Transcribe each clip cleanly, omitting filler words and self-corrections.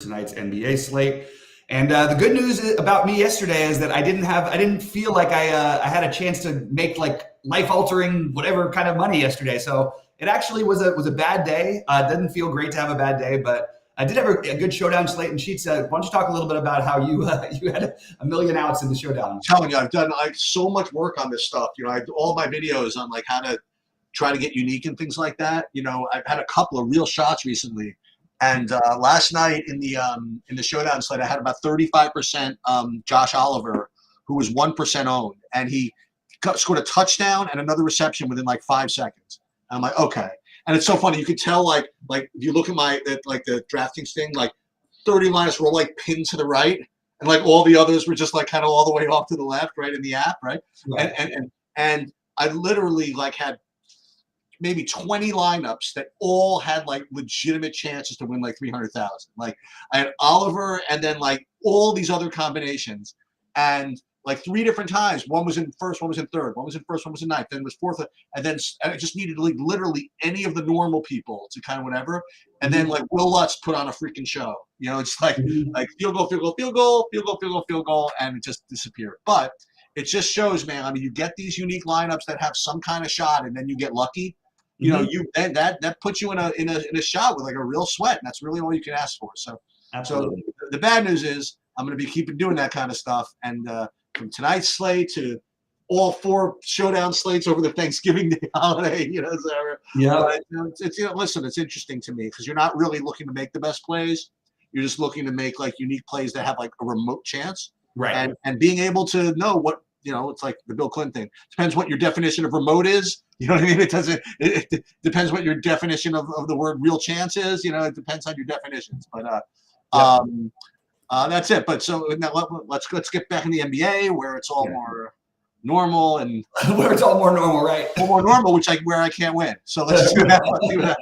tonight's NBA slate. And the good news about me yesterday is that I didn't feel like I had a chance to make like life altering whatever kind of money yesterday. So it actually was a bad day. It didn't feel great to have a bad day, but I did have a good showdown slate. And Sheets, why don't you talk a little bit about how you you had a million outs in the showdown? I'm telling you, I've done so much work on this stuff. You know, I all my videos on like how to try to get unique and things like that. You know, I've had a couple of real shots recently. And last night in the showdown slate, I had about 35% Josh Oliver, who was 1% owned, and he scored a touchdown and another reception within like 5 seconds. And I'm like, okay. And it's so funny. You could tell like if you look at the DraftKings thing, like 30 liners were like pinned to the right, and like all the others were just like kind of all the way off to the left, right in the app, right? Right. And I literally like had maybe 20 lineups that all had like legitimate chances to win like 300,000. Like I had Oliver and then like all these other combinations, and like 3 different times. One was in first, one was in third, one was in first, one was in ninth, then was fourth, and then I just needed like literally any of the normal people to kind of whatever. And then like Will Lutz put on a freaking show. You know, it's like field goal, field goal, field goal, field goal, field goal, field goal, and it just disappeared. But it just shows, man. I mean, you get these unique lineups that have some kind of shot, and then you get lucky. You know, that puts you in a shot with like a real sweat, and that's really all you can ask for. So, absolutely. So the bad news is I'm going to be keeping doing that kind of stuff, and from tonight's slate to all 4 showdown slates over the Thanksgiving Day holiday, you know, listen, it's interesting to me because you're not really looking to make the best plays. You're just looking to make like unique plays that have like a remote chance, right? And being able to know what. You know, it's like the Bill Clinton thing. Depends what your definition of remote is. You know what I mean? It depends what your definition of the word real chance is. You know, it depends on your definitions. But that's it. But so now let's get back in the NBA where it's all more normal and where it's all more normal, right? More normal, where I can't win. So let's see what happens.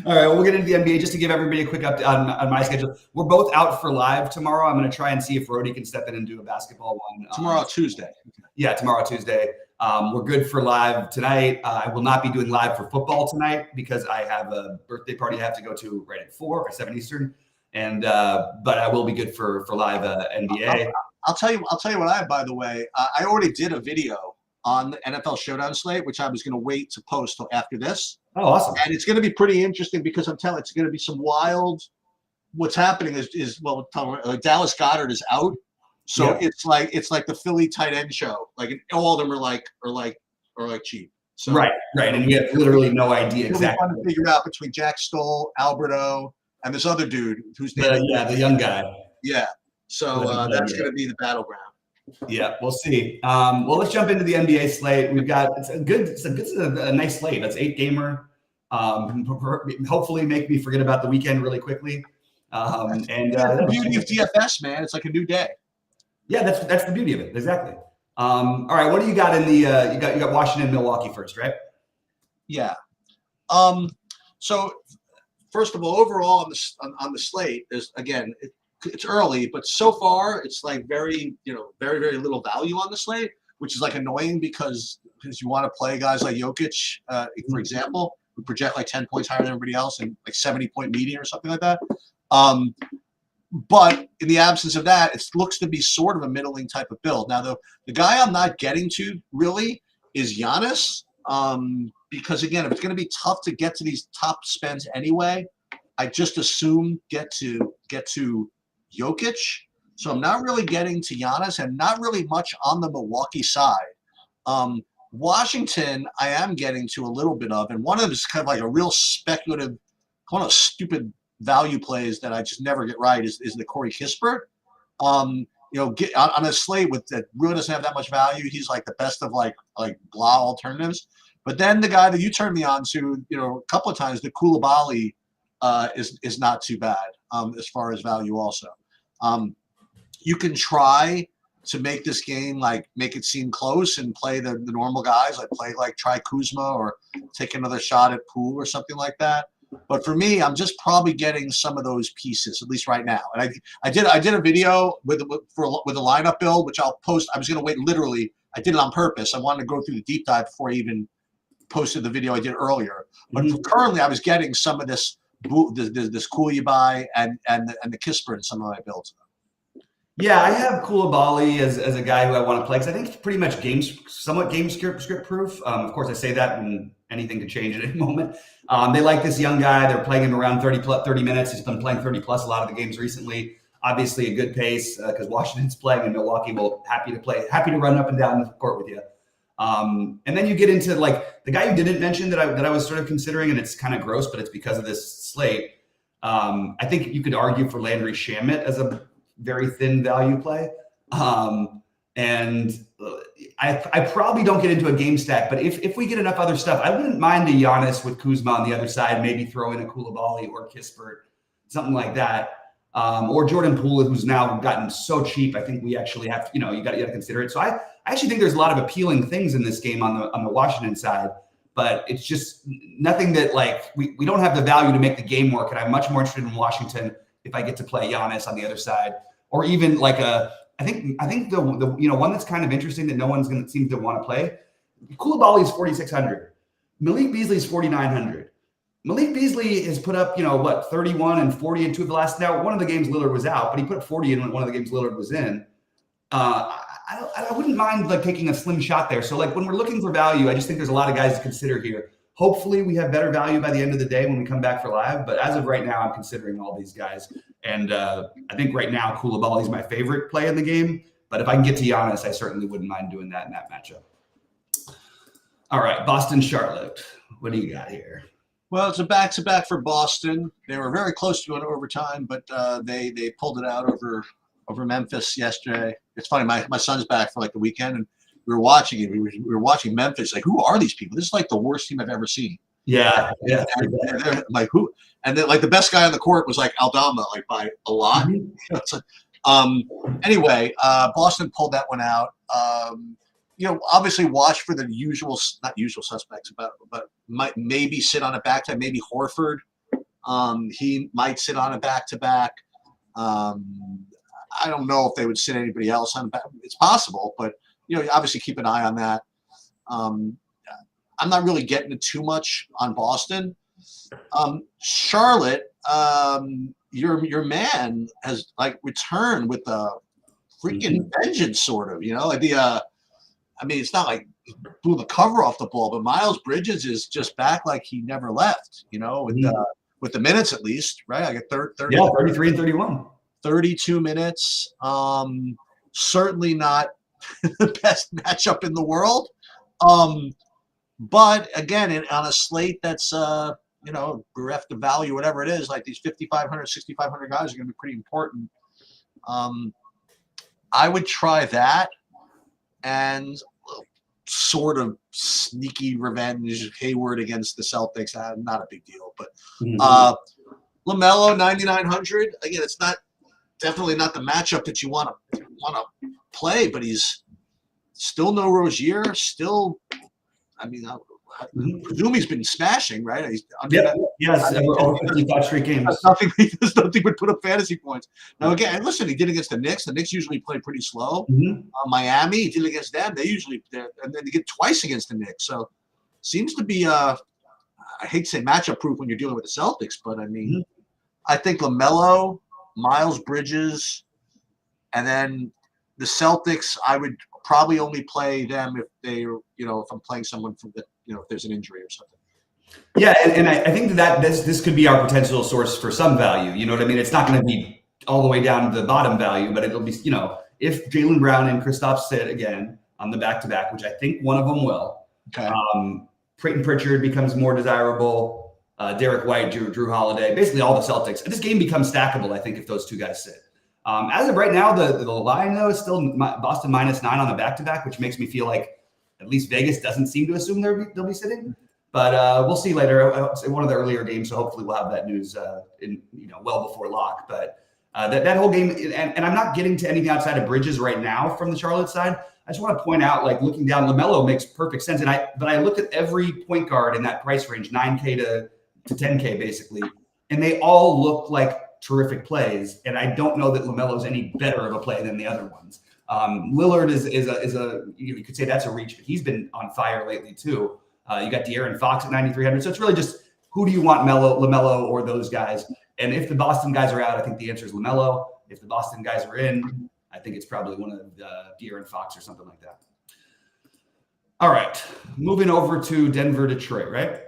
All right, well, we'll get into the NBA just to give everybody a quick update on my schedule. We're both out for live tomorrow. I'm going to try and see if Rody can step in and do a basketball one. Tomorrow, Tuesday. Yeah, tomorrow, Tuesday. We're good for live tonight. I will not be doing live for football tonight because I have a birthday party I have to go to right at 4 or 7 Eastern. And but I will be good for live NBA. I'll tell you what I have, by the way. I already did a video on the NFL Showdown slate, which I was going to wait to post till after this. Oh, awesome. And it's going to be pretty interesting because I'm telling you, it's going to be some wild. What's happening is Dallas Goedert is out. So it's like the Philly tight end show. Like all of them are cheap. So, right. And we have literally no idea exactly. Trying to figure out between Jack Stoll, Alberto, and this other dude who's the young guy. Yeah. So that's going to be the battleground. Yeah, we'll see. Well, let's jump into the NBA slate. We've got it's a nice slate. That's 8-gamer. Hopefully, make me forget about the weekend really quickly. The beauty of DFS, man, it's like a new day. Yeah, that's the beauty of it. Exactly. All right, what do you got in the? You got Washington, Milwaukee first, right? Yeah. So first of all, overall on the slate, there's again. It's early, but so far it's like very very little value on the slate, which is like annoying because you want to play guys like Jokic, for example, who project like 10 points higher than everybody else and like 70-point median or something like that. But in the absence of that, it looks to be sort of a middling type of build. Now, the guy I'm not getting to really is Giannis, because again, if it's going to be tough to get to these top spends anyway, I just assume get to Jokic. So I'm not really getting to Giannis and not really much on the Milwaukee side. Washington, I am getting to a little bit of, and one of them is kind of like a real speculative, kind of stupid value plays that I just never get right is the Corey Kispert. Get on a slate that really doesn't have that much value. He's like the best of like blah alternatives. But then the guy that you turned me on to, a couple of times, the Koulibaly is not too bad as far as value also. You can try to make this game make it seem close and play the normal guys, try Kuzma or take another shot at Poole or something like that. But for me, I'm just probably getting some of those pieces, at least right now. And I did a video with a lineup build, which I'll post. I was going to wait literally. I did it on purpose. I wanted to go through the deep dive before I even posted the video I did earlier. But currently, I was getting some of this this Koulibaly and the Kispert in some of my builds. Yeah, I have Koulibaly as a guy who I want to play because I think it's pretty much somewhat game script proof. Of course, I say that when anything could change at any moment. They like this young guy. They're playing him around 30 minutes. He's been playing 30 plus a lot of the games recently. Obviously, a good pace because Washington's playing and Milwaukee will happy to run up and down the court with you. And then you get into like the guy you didn't mention that I was sort of considering, and it's kind of gross, but it's because of this slate. I think you could argue for Landry Shamet as a very thin value play. And I probably don't get into a game stack, but if we get enough other stuff, I wouldn't mind a Giannis with Kuzma on the other side, maybe throw in a Koulibaly or Kispert, something like that. Or Jordan Poole, who's now gotten so cheap. I think we actually have, you got to consider it. So I actually think there's a lot of appealing things in this game on the Washington side, but it's just nothing that like we don't have the value to make the game work. And I'm much more interested in Washington if I get to play Giannis on the other side, or even like I think the one that's kind of interesting that no one's going to seem to want to play. Koulibaly is 4,600. Malik Beasley is 4,900. Malik Beasley has put up 31 and 40 in two of the last. Now one of the games Lillard was out, but he put 40 in one of the games Lillard was in. I wouldn't mind like taking a slim shot there. So like when we're looking for value, I just think there's a lot of guys to consider here. Hopefully we have better value by the end of the day when we come back for live. But as of right now, I'm considering all these guys. And I think right now Koulibaly is my favorite play in the game. But if I can get to Giannis, I certainly wouldn't mind doing that in that matchup. All right, Boston, Charlotte. What do you got here? Well, it's a back-to-back for Boston. They were very close to an overtime, but they pulled it out over Memphis yesterday. It's funny, my son's back for like the weekend, and we were watching it. We were watching Memphis. Like, who are these people? This is like the worst team I've ever seen. Yeah. And they're like, who? And then like the best guy on the court was like Aldama, like by a lot. Mm-hmm. Anyway, Boston pulled that one out. Obviously watch for the not usual suspects, but might maybe sit on a back-to-back. Maybe Horford. He might sit on a back-to-back. I don't know if they would sit anybody else on. It's possible, but obviously keep an eye on that. I'm not really getting it too much on Boston. Charlotte, your man has like returned with a freaking vengeance, sort of. It's not like he blew the cover off the ball, but Miles Bridges is just back like he never left. With the minutes at least, right? I get 33 and 31. 32 minutes. Certainly not the best matchup in the world. But again, on a slate that's, bereft of value, whatever it is, like these 5,500, 6,500 guys are going to be pretty important. I would try that and sort of sneaky revenge Hayward against the Celtics. Not a big deal, but LaMelo 9,900. Again, it's definitely not the matchup that you want to play, but he's still no Rozier. Still, I presume he's been smashing, right? Yes, over 55 straight games. There's nothing but put up fantasy points. Now, again, listen, he did against the Knicks. The Knicks usually play pretty slow. Mm-hmm. Miami, he did against them. They usually, and then they get twice against the Knicks. So, seems to be, I hate to say matchup proof when you're dealing with the Celtics, but I think LaMelo, Miles Bridges, and then the Celtics, I would probably only play them if if I'm playing someone from the, if there's an injury or something. Yeah, and I think that this could be our potential source for some value. You know what I mean? It's not going to be all the way down to the bottom value, but it'll be, if Jaylen Brown and Kristaps sit again on the back-to-back, which I think one of them will. Okay. Creighton Pritchard becomes more desirable. Derek White, Drew Holiday, basically all the Celtics. This game becomes stackable, I think, if those two guys sit. As of right now, the line, though, is still Boston -9 on the back-to-back, which makes me feel like at least Vegas doesn't seem to assume they'll be sitting. But we'll see later. It's one of the earlier games, so hopefully we'll have that news well before lock. But that whole game, and I'm not getting to anything outside of Bridges right now from the Charlotte side. I just want to point out, like looking down, LaMelo makes perfect sense. But I looked at every point guard in that price range, 9K to 10K basically, and they all look like terrific plays. And I don't know that LaMelo is any better of a play than the other ones. Lillard is a you could say that's a reach, but he's been on fire lately too. You got De'Aaron Fox at 9,300. So it's really just who do you want, LaMelo or those guys? And if the Boston guys are out, I think the answer is LaMelo. If the Boston guys are in, I think it's probably one of De'Aaron Fox or something like that. All right, moving over to Denver, Detroit, right?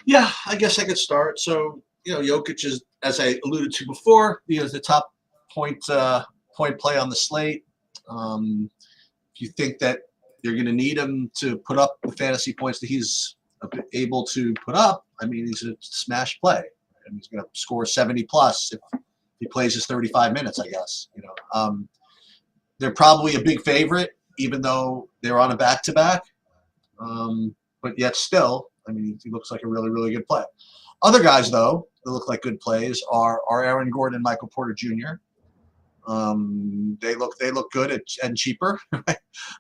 Yeah, I guess I could start. So, Jokic is, as I alluded to before, is the top point play on the slate. If you think that you're going to need him to put up the fantasy points that he's able to put up, I mean, he's a smash play. And he's going to score 70 plus if he plays his 35 minutes, I guess. They're probably a big favorite, even though they're on a back-to-back. But yet still, I mean, he looks like a really, really good play. Other guys, though, that look like good plays are Aaron Gordon and Michael Porter Jr. They look good and cheaper.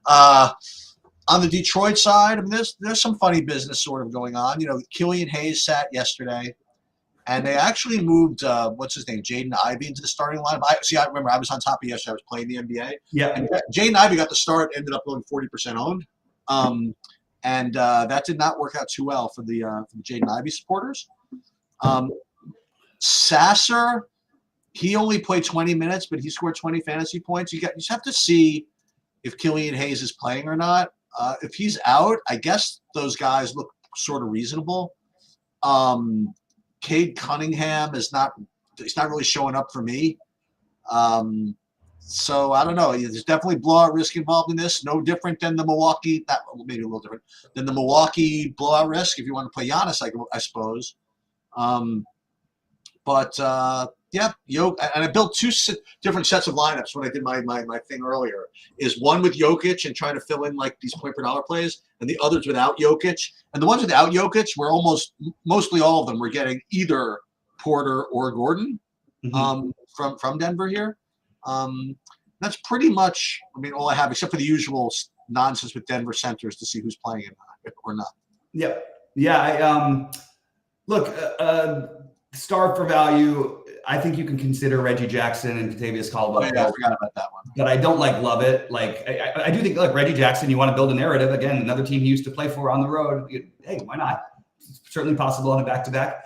On the Detroit side, I mean, there's some funny business sort of going on. Killian Hayes sat yesterday, and they actually moved what's his name, Jaden Ivey, into the starting lineup. I remember I was on top of yesterday. I was playing the NBA. Yeah, and Jaden Ivey got the start, ended up going 40% owned, and that did not work out too well for the Jaden Ivey supporters. Sasser, he only played 20 minutes, but he scored 20 fantasy points. You just have to see if Killian Hayes is playing or not. If he's out, I guess those guys look sort of reasonable. Cade Cunningham he's not really showing up for me. So I don't know. There's definitely blowout risk involved in this. No different than the Milwaukee, maybe a little different than the Milwaukee blowout risk if you want to play Giannis, I suppose. Yeah, and I built two different sets of lineups when I did my thing earlier. Is one with Jokic and trying to fill in like these point per dollar plays, and the others without Jokic. And the ones without Jokic were mostly all of them were getting either Porter or Gordon from Denver here. That's pretty much, I mean, all I have except for the usual nonsense with Denver centers to see who's playing or not. Yep. Yeah. Look, star for value. I think you can consider Reggie Jackson and Kentavious Caldwell. Oh, yeah, I forgot about that one. But I don't love it. Like I do think, look, Reggie Jackson, you want to build a narrative. Again, another team he used to play for on the road. Hey, why not? It's certainly possible on a back-to-back.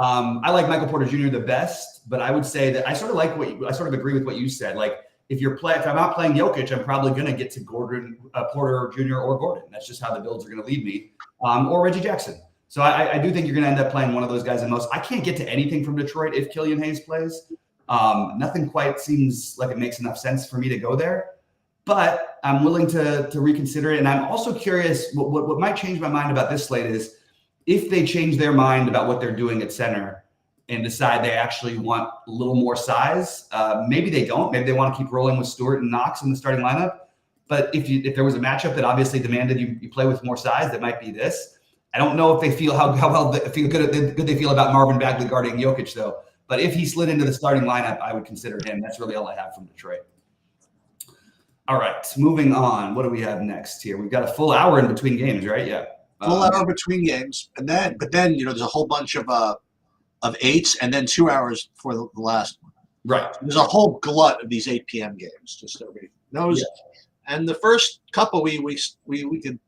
I like Michael Porter Jr. the best, but I would say that I sort of agree with what you said. Like if I'm not playing Jokic, I'm probably going to get to Gordon, Porter Jr. or Gordon. That's just how the builds are going to lead me. Or Reggie Jackson. So I do think you're going to end up playing one of those guys the most. I can't get to anything from Detroit if Killian Hayes plays. Nothing quite seems like it makes enough sense for me to go there, but I'm willing to reconsider it. And I'm also curious what might change my mind about this slate is if they change their mind about what they're doing at center and decide they actually want a little more size. Maybe they don't. Maybe they want to keep rolling with Stewart and Knox in the starting lineup. But if there was a matchup that obviously demanded you play with more size, that might be this. I don't know if they feel how well they feel good they feel about Marvin Bagley guarding Jokic though. But if he slid into the starting lineup, I would consider him. That's really all I have from Detroit. All right, moving on. What do we have next here? We've got a full hour in between games, right? Yeah, full hour between games, but then there's a whole bunch of 8s, and then 2 hours for the last one. Right. There's a whole glut of these 8 p.m. games, just so everybody knows. Yeah. And the first couple we could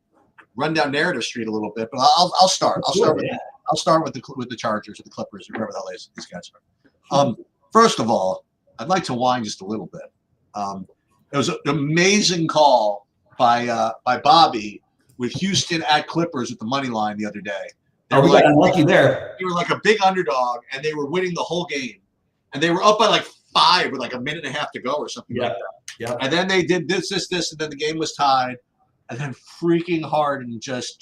run down narrative street a little bit, but I'll start. I'll start with the Chargers or the Clippers, or whoever the hell these guys are. First of all, I'd like to whine just a little bit. It was an amazing call by Bobby with Houston at Clippers at the money line the other day. We got unlucky there. They were like a big underdog, and they were winning the whole game, and they were up by like 5 with like a minute and a half to go or something like that. Yeah. And then they did this, and then the game was tied. And then freaking Harden just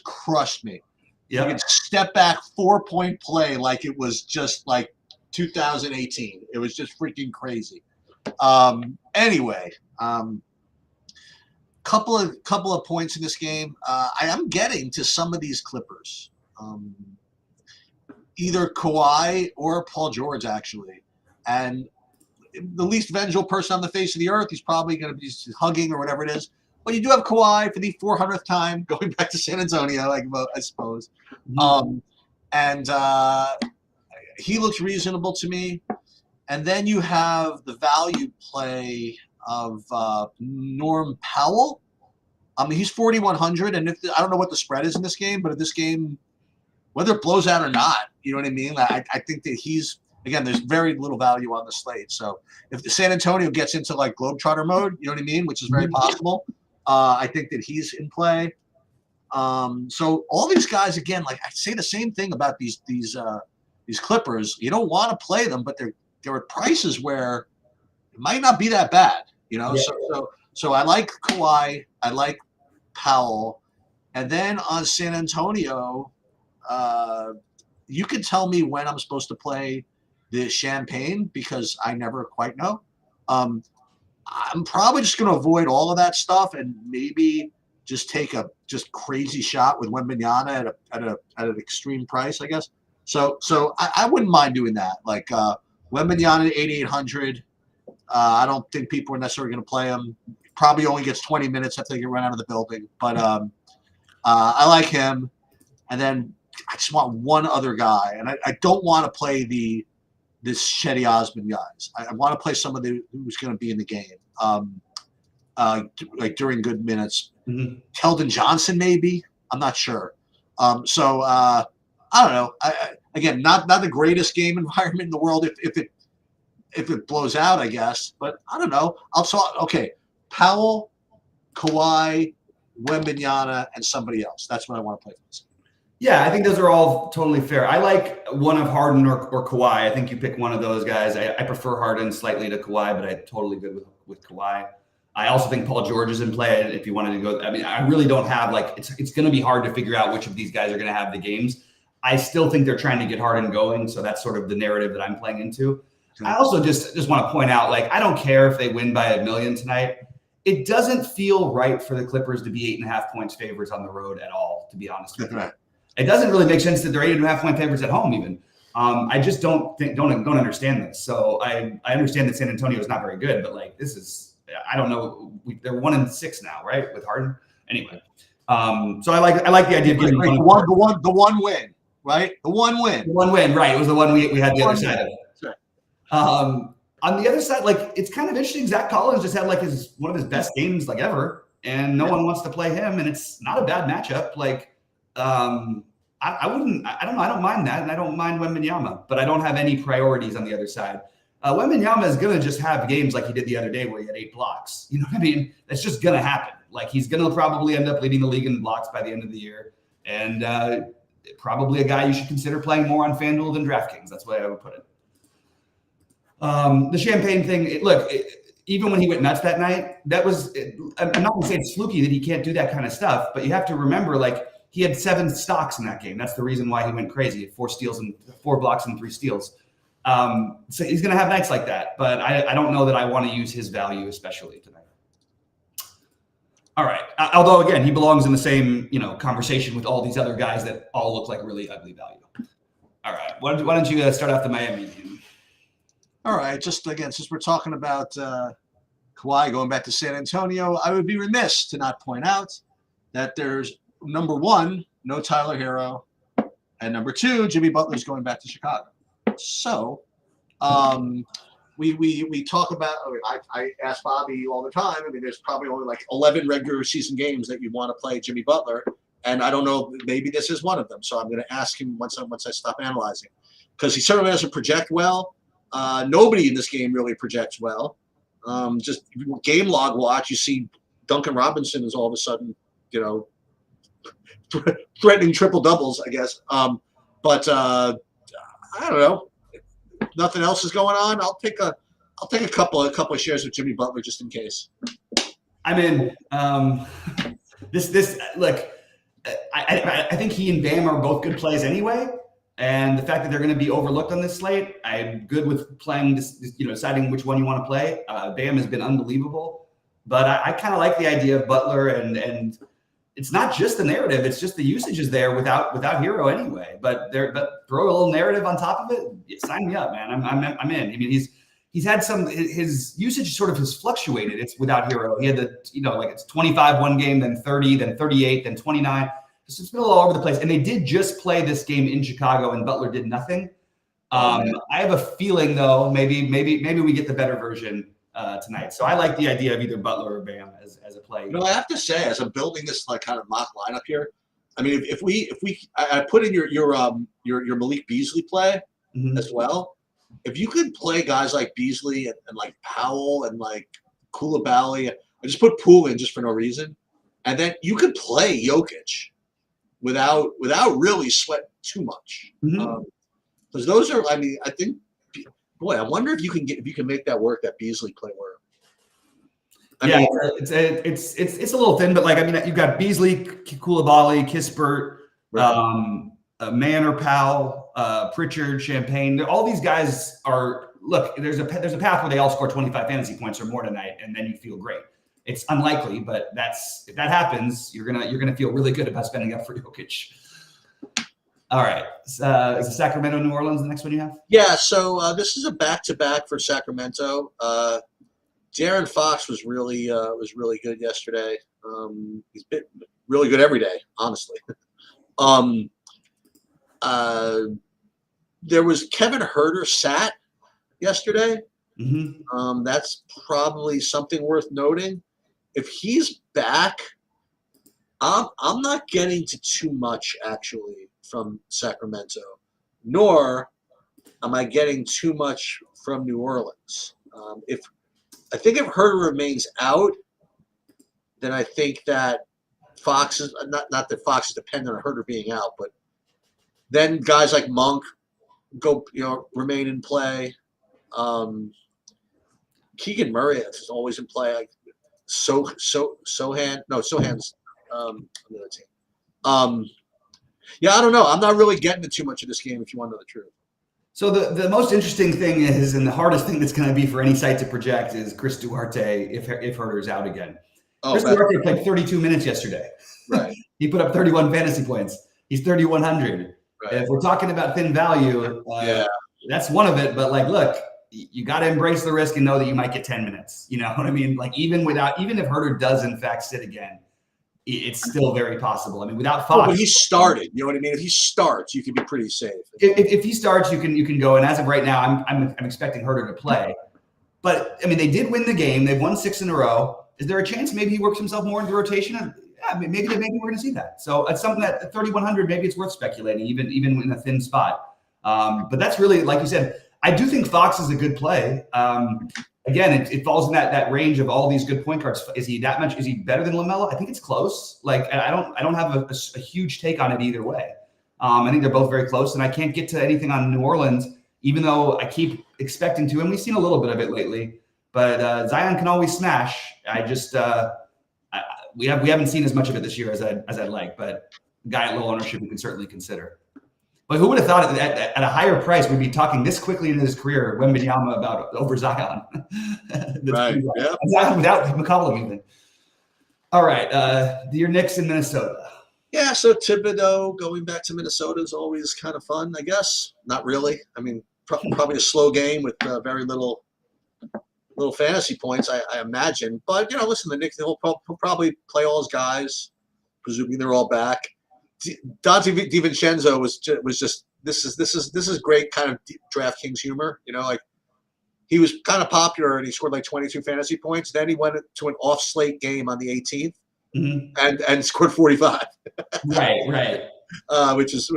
crushed me. Yeah. You can step back 4-point play like it was just like 2018. It was just freaking crazy. Anyway, couple of points in this game. I am getting to some of these Clippers. Either Kawhi or Paul George, actually. And the least vengeful person on the face of the earth, he's probably going to be hugging or whatever it is. But you do have Kawhi for the 400th time going back to San Antonio, I suppose. And he looks reasonable to me. And then you have the value play of Norm Powell. I mean, he's 4,100, and I don't know what the spread is in this game, but if this game whether it blows out or not, you know what I mean? I think that he's, again, there's very little value on the slate. So if the San Antonio gets into like Globetrotter mode, you know what I mean, which is very possible, I think that he's in play. So all these guys, again, like I say the same thing about these Clippers. You don't want to play them, but they're at prices where it might not be that bad, you know. Yeah. So I like Kawhi, I like Powell, and then on San Antonio, you can tell me when I'm supposed to play the Champagne because I never quite know. I'm probably just going to avoid all of that stuff and maybe just take a crazy shot with Wembanyama at an extreme price, I guess. So I wouldn't mind doing that. Like Wembanyama at 8,800. I don't think people are necessarily going to play him. Probably only gets 20 minutes after they get run out of the building. But I like him. And then I just want one other guy. And I don't want to play this Shetty Osman guys. I want to play somebody who's going to be in the game. Like during good minutes. Mm-hmm. Keldon Johnson, maybe. I'm not sure. So I don't know. Again, not the greatest game environment in the world if it blows out, I guess. But I don't know. Okay, Powell, Kawhi, Wembanyama, and somebody else. That's what I want to play for this. Yeah, I think those are all totally fair. I like one of Harden or Kawhi. I think you pick one of those guys. I prefer Harden slightly to Kawhi, but I'm totally good with Kawhi. I also think Paul George is in play if you wanted to go. I mean, I really don't have it's going to be hard to figure out which of these guys are going to have the games. I still think they're trying to get Harden going, so that's sort of the narrative that I'm playing into. I also just want to point out, I don't care if they win by 1 million tonight. It doesn't feel right for the Clippers to be 8.5 points favorites on the road at all, to be honest with you. It doesn't really make sense that they're 8.5 point favorites at home even. I just don't understand this. So I understand that San Antonio is not very good, but this is, I don't know. They're 1-6 now, right? With Harden. Anyway. So I like the idea of getting the one win, right? The one win. The one win, right. It was the one we had the other side of it. On the other side, it's kind of interesting. Zach Collins just had one of his best games ever, and no one wants to play him, and it's not a bad matchup. I don't know. I don't mind that, and I don't mind Wembanyama, but I don't have any priorities on the other side. Wembanyama is going to just have games like he did the other day where he had 8 blocks. You know what I mean? That's just going to happen. He's going to probably end up leading the league in blocks by the end of the year, and probably a guy you should consider playing more on FanDuel than DraftKings. That's the way I would put it. The Champagne thing, even when he went nuts that night, I'm not going to say it's fluky that he can't do that kind of stuff, but you have to remember, he had 7 stocks in that game. That's the reason why he went crazy. He had 4 steals and 4 blocks and 3 steals. So he's going to have nights like that, but I don't know that I want to use his value, especially tonight. All right. Although, again, he belongs in the same, conversation with all these other guys that all look like really ugly value. All right. Why don't you start off the Miami game? All right. Just again, since we're talking about Kawhi going back to San Antonio, I would be remiss to not point out that there's number 1, no Tyler Hero, and number 2, Jimmy Butler's going back to Chicago. So we talk about. I ask Bobby all the time. I mean, there's probably only 11 regular season games that you want to play Jimmy Butler, and I don't know. Maybe this is one of them. So I'm going to ask him once I stop analyzing, because he certainly doesn't project well. Nobody in this game really projects well. Just game log watch, you see Duncan Robinson is all of a sudden, threatening triple doubles, I guess. But I don't know. Nothing else is going on. I'll take a couple of shares of Jimmy Butler just in case. I mean, this look. I think he and Bam are both good plays anyway. And the fact that they're going to be overlooked on this slate, I'm good with playing this, deciding which one you want to play. Bam has been unbelievable, but I kind of like the idea of Butler, and it's not just the narrative; it's just the usage is there without Hero anyway. But throw a little narrative on top of it. Sign me up, man. I'm in. I mean, he's had his usage sort of has fluctuated. It's without Hero. He had it's 25 one game, then 30, then 38, then 29. It's been all over the place. And they did just play this game in Chicago, and Butler did nothing. I have a feeling, though, maybe we get the better version tonight. So I like the idea of either Butler or Bam as a play. I have to say, as I'm building this kind of mock lineup here, I mean, if we I put in your Malik Beasley play as well. If you could play guys like Beasley and like Powell and like Koulibaly, I just put Poole in just for no reason, and then you could play Jokic without really sweating too much. Because those are, I mean, I think, boy, I wonder if you can make that work, that Beasley play work. I mean, it's a little thin, but like, I mean, you've got Beasley, Koulibaly, Kispert, right. Manor, Powell, Pritchard, Champagne. All these guys are, look, there's a path where they all score 25 fantasy points or more tonight, and then you feel great. It's unlikely, but if that happens, you're gonna feel really good about spending up for Jokic. All right, is the Sacramento, New Orleans the next one you have? Yeah, so this is a back-to-back for Sacramento. De'Aaron Fox was really good yesterday. He's been really good every day, honestly. There was Kevin Huerter sat yesterday. That's probably something worth noting. If he's back, I'm not getting to too much actually from Sacramento, nor am I getting too much from New Orleans. If Huerter remains out, then I think that Fox is not that Fox is dependent on Huerter being out, but then guys like Monk remain in play. Keegan Murray is always in play. Like Sohan's on the other team. Yeah, I don't know. I'm not really getting to too much of this game, if you want to know the truth. So the most interesting thing is, and the hardest thing that's going to be for any site to project, is Chris Duarte if Huerter's out again. Chris Duarte played 32 minutes yesterday. Right. He put up 31 fantasy points. He's 3,100. Right. If we're talking about thin value, that's one of it. But like, look, you got to embrace the risk and know that you might get 10 minutes. You know what I mean? Like even if Huerter does in fact sit again, it's still very possible. I mean, without Fox, but he started. You know what I mean? If he starts, you can be pretty safe. If he starts, you can go. And as of right now, I'm expecting Huerter to play. But I mean, they did win the game. They've won 6 in a row. Is there a chance maybe he works himself more into rotation? Yeah, maybe we're going to see that. So it's something that at 3,100, maybe it's worth speculating, even in a thin spot. But that's really, like you said, I do think Fox is a good play. Again, it falls in that range of all these good point guards. Is he better than LaMelo? I think it's close. Like I don't have a huge take on it either way. I think they're both very close, and I can't get to anything on New Orleans, even though I keep expecting to, and we've seen a little bit of it lately. But Zion can always smash. I just we haven't seen as much of it this year as I'd like. But guy at low ownership we can certainly consider. But who would have thought at a higher price we'd be talking this quickly in his career, Wembanyama about over Zion? Right. Yeah. Zion without McCollum even. All right. Your Knicks in Minnesota. Yeah. So Thibodeau going back to Minnesota is always kind of fun, I guess. Not really. I mean, probably a slow game with very little fantasy points, I imagine. But listen, the Knicks he'll probably play all his guys, presuming they're all back. Dante DiVincenzo was just this is great kind of DraftKings humor, like he was kind of popular and he scored like 22 fantasy points. Then he went to an off slate game on the 18th and scored 45. Right. Which is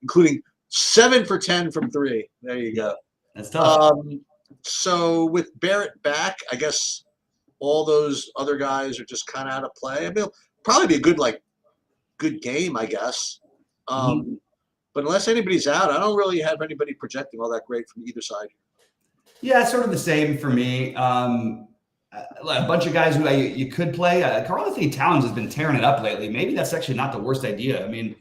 including 7 for 10 from 3. There you go. That's tough. So with Barrett back, I guess all those other guys are just kind of out of play. I mean, it'll probably be a good game, I guess. But unless anybody's out, I don't really have anybody projecting all that great from either side. Yeah, it's sort of the same for me. A bunch of guys who you could play. Karl-Anthony Towns has been tearing it up lately. Maybe that's actually not the worst idea. I mean,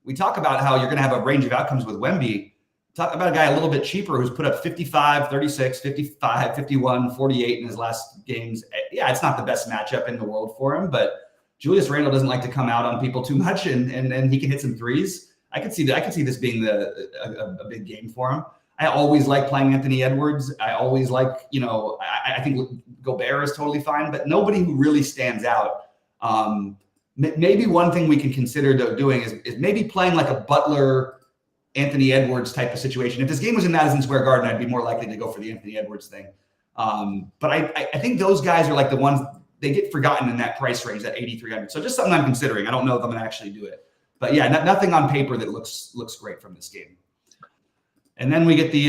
we talk about how you're going to have a range of outcomes with Wemby. Talk about a guy a little bit cheaper who's put up 55, 36, 55, 51, 48 in his last games. Yeah, it's not the best matchup in the world for him, but Julius Randle doesn't like to come out on people too much, and he can hit some threes. I could see this being a big game for him. I always like playing Anthony Edwards. I always like, I think Gobert is totally fine, but nobody who really stands out. Maybe one thing we can consider doing is maybe playing like a Butler, Anthony Edwards type of situation. If this game was in Madison Square Garden, I'd be more likely to go for the Anthony Edwards thing. But I think those guys are like the ones they get forgotten in that price range, that 8,300. So just something I'm considering. I don't know if I'm gonna actually do it, but yeah, nothing on paper that looks great from this game. And then we get the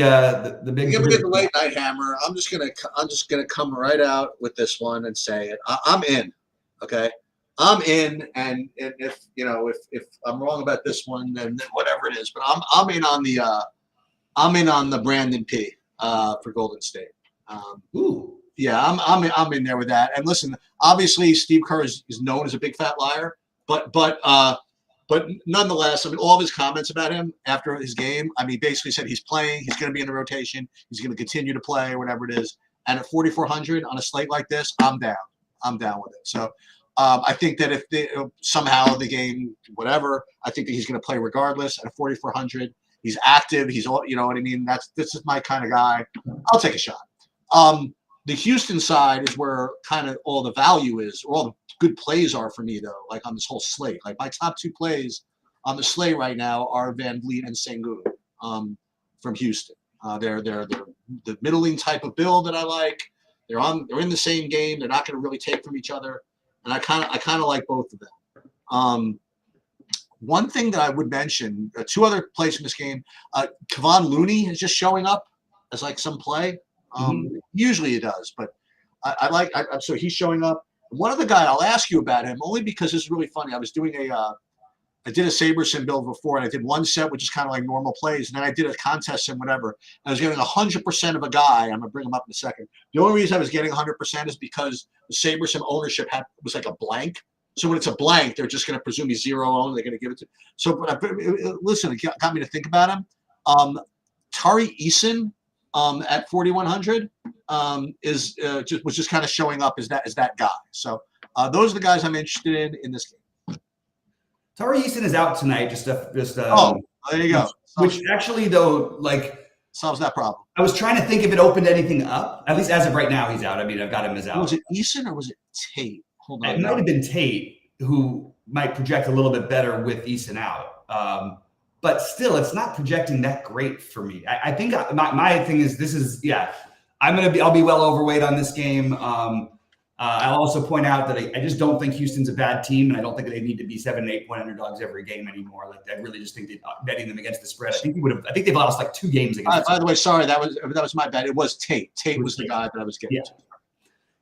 big. We get the late night hammer. I'm just gonna come right out with this one and say it. I'm in. Okay, I'm in, and if if I'm wrong about this one, then whatever it is. But I'm in on the Brandon P. For Golden State. Ooh. Yeah, I'm in there with that. And listen, obviously Steve Kerr is known as a big fat liar, but nonetheless, I mean, all of his comments about him after his game, I mean, basically said he's playing, he's going to be in the rotation, he's going to continue to play, or whatever it is. And at 4,400 on a slate like this, I'm down. I'm down with it. So I think that if somehow the game, whatever, I think that he's going to play regardless. At 4,400, he's active. He's all, you know what I mean. This is my kind of guy. I'll take a shot. The Houston side is where kind of all the value is, or all the good plays are for me, though, like on this whole slate. Like my top two plays on the slate right now are Van Vliet and Sengun from Houston. They're the middling type of build that I like. They're in the same game. They're not going to really take from each other, and I kind of like both of them. One thing that I would mention, two other plays in this game, Kevon Looney is just showing up as like some play. Usually he does, but so he's showing up. One other guy, I'll ask you about him only because this is really funny. I was doing I did a Saberson build before, and I did one set, which is kind of like normal plays, and then I did a contest and whatever. I was getting 100% of a guy. I'm gonna bring him up in a second. The only reason I was getting 100% is because the Saberson ownership was like a blank. So when it's a blank, they're just going to presume he's zero owned. They're going to give it to. So, but listen, it got me to think about him. Tari Eason at 4,100 was just kind of showing up as that guy. So those are the guys I'm interested in this game. Tari Eason is out tonight. There you go. Which actually, though, like solves that problem. I was trying to think if it opened anything up. At least as of right now, he's out. I mean, I've got him as out. Was it Eason or was it Tate? Hold on. It might have been Tate, who might project a little bit better with Eason out. But still, it's not projecting that great for me. I think my thing is I'll be well overweight on this game. I'll also point out that I just don't think Houston's a bad team, and I don't think they need to be 7 and 8 point underdogs every game anymore. Like I really just think that betting them against the spread. I think they've lost like 2 games against. By the way, sorry, that was my bad. It was Tate. Tate was the guy that I was getting to.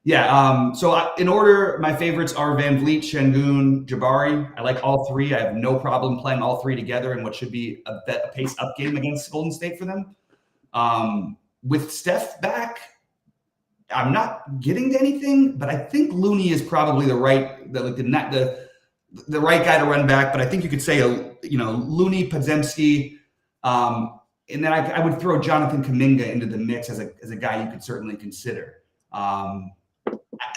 Yeah. So in order, my favorites are Van Vliet, Şengün, Jabari. I like all three. I have no problem playing all three together in what should be a pace up game against Golden State for them. With Steph back, I'm not getting to anything, but I think Looney is probably the right guy to run back. But I think you could say Looney, Podziemski, and then I would throw Jonathan Kuminga into the mix as a guy you could certainly consider.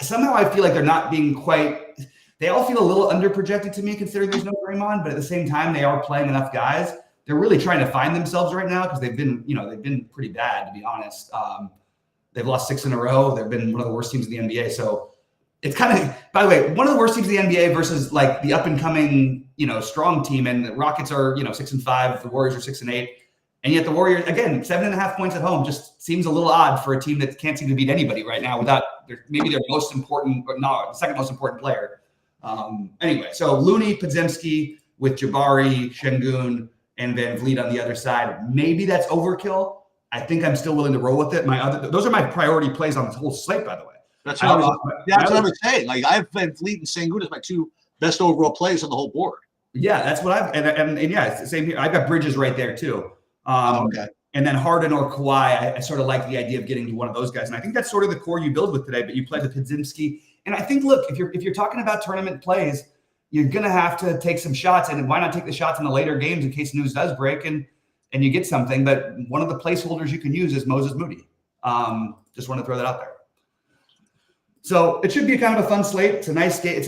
Somehow I feel like they're not being quite. They all feel a little underprojected to me, considering there's no Draymond. But at the same time, they are playing enough guys. They're really trying to find themselves right now because they've been pretty bad, to be honest. They've lost 6 in a row. They've been one of the worst teams in the NBA. So it's kind of, by the way, one of the worst teams in the NBA versus like the up and coming, strong team. And the Rockets are, 6 and 5. The Warriors are 6 and 8. And yet the Warriors, again, 7.5 points at home just seems a little odd for a team that can't seem to beat anybody right now without maybe their most important, or no, second most important player. Anyway, so Looney, Podziemski with Jabari, Şengün, and Van Vliet on the other side. Maybe that's overkill. I think I'm still willing to roll with it. Those are my priority plays on this whole slate, by the way. That's what I was saying. Like I have Van Vliet and Şengün as my 2 best overall plays on the whole board. Yeah, that's what and yeah, it's the same here. I've got Bridges right there too. Okay. And then Harden or Kawhi, I sort of like the idea of getting to one of those guys. And I think that's sort of the core you build with today, but you play with Podziemski. And I think, look, if you're talking about tournament plays, you're going to have to take some shots. And why not take the shots in the later games in case news does break and you get something. But one of the placeholders you can use is Moses Moody. Just want to throw that out there. So it should be kind of a fun slate. It's a nice game.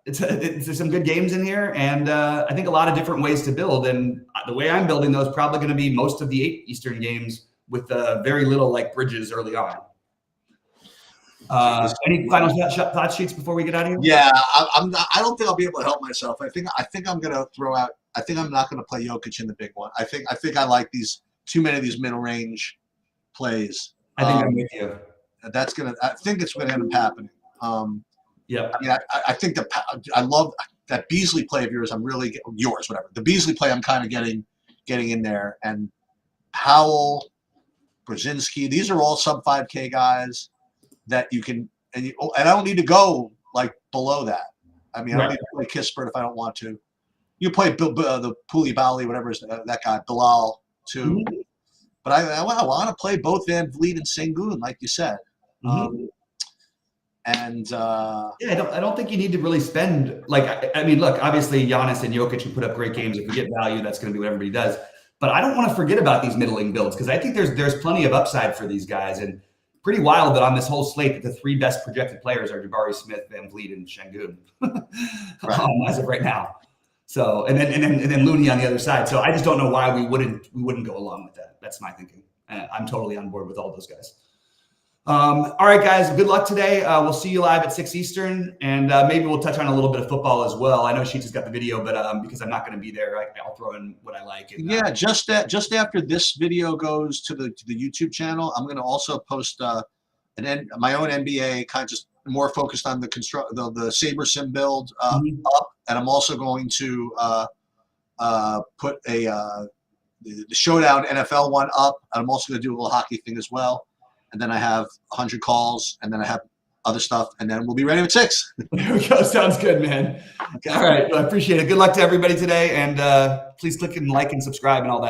It's some good games in here, and I think a lot of different ways to build. And the way I'm building those probably going to be most of the 8 Eastern games with very little like Bridges early on. Any final thought sheets before we get out of here? Yeah, I don't think I'll be able to help myself. I think I'm going to throw out. I think I'm not going to play Jokic in the big one. I think I like too many of these middle range plays. I think I'm with you. I think it's going to end up happening. Yeah. I mean, I think I love that Beasley play of yours. I'm really yours, whatever. The Beasley play, I'm kind of getting in there. And Powell, Brzezinski, these are all sub 5K guys that you can, and I don't need to go like below that. I mean, I don't need to play Kispert if I don't want to. You play the Puli Bali, whatever is that guy, Bilal too. Mm-hmm. But I want to play both Van Vliet and Sengun, like you said. Mm-hmm. Yeah, I don't think you need to really spend like. I mean, look, obviously Giannis and Jokic who put up great games. If we get value, that's going to be what everybody does. But I don't want to forget about these middling builds because I think there's plenty of upside for these guys. And pretty wild that on this whole slate that the 3 best projected players are Jabari Smith, Van Vliet, and Sengun as of right now. So and then Looney on the other side. So I just don't know why we wouldn't go along with that. That's my thinking. I'm totally on board with all those guys. All right, guys, good luck today. We'll see you live at 6 Eastern, and maybe we'll touch on a little bit of football as well. I know Sheets has got the video, but because I'm not going to be there, I'll throw in what I like. And, yeah, just after this video goes to the YouTube channel, I'm going to also post my own NBA, kind of just more focused on the Saber Sim build up, and I'm also going to put the Showdown NFL one up. I'm also going to do a little hockey thing as well. And then I have 100 calls, and then I have other stuff, and then we'll be ready at 6. There we go. Sounds good, man. Okay. All right. Well, I appreciate it. Good luck to everybody today, and please click and like and subscribe and all that.